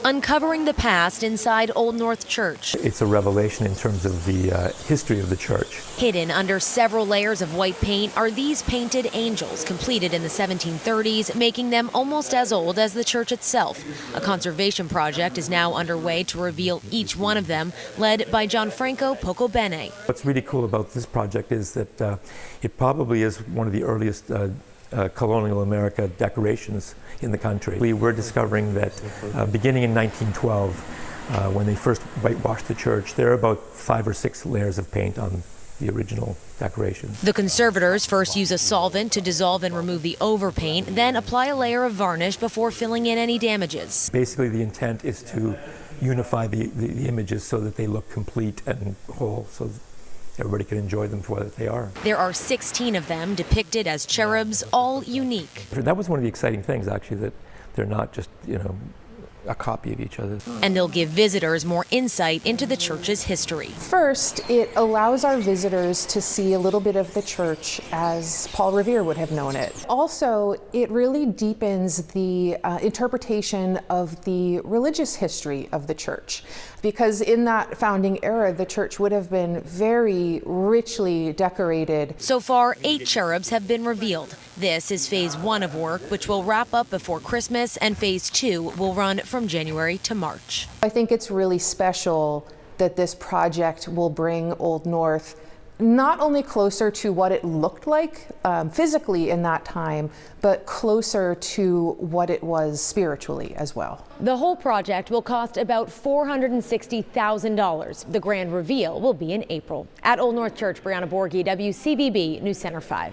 uncovering the past inside Old North Church. It's a revelation in terms of the history of the church. Hidden under several layers of white paint are these painted angels, completed in the 1730s, making them almost as old as the church itself. A conservation project is now underway to reveal each one of them, led by Gianfranco Pocobene. What's really cool about this project is that it probably is one of the earliest colonial America decorations in the country. We were discovering that beginning in 1912, when they first whitewashed the church, there are about 5 or 6 layers of paint on the original decoration. The conservators first use a solvent to dissolve and remove the overpaint, then apply a layer of varnish before filling in any damages. Basically, the intent is to unify the images so that they look complete and whole, so everybody can enjoy them for what they are. There are 16 of them depicted as cherubs, all unique. That was one of the exciting things, actually, that they're not just, a copy of each other. And they'll give visitors more insight into the church's history. First, it allows our visitors to see a little bit of the church as Paul Revere would have known it. Also, it really deepens the interpretation of the religious history of the church, because in that founding era, the church would have been very richly decorated. So far, 8 cherubs have been revealed. This is phase 1 of work, which will wrap up before Christmas, and phase 2 will run from January to March. I think it's really special that this project will bring Old North not only closer to what it looked like physically in that time, but closer to what it was spiritually as well. The whole project will cost about $460,000. The grand reveal will be in April. At Old North Church, Brianna Borghi, WCVB News Center 5.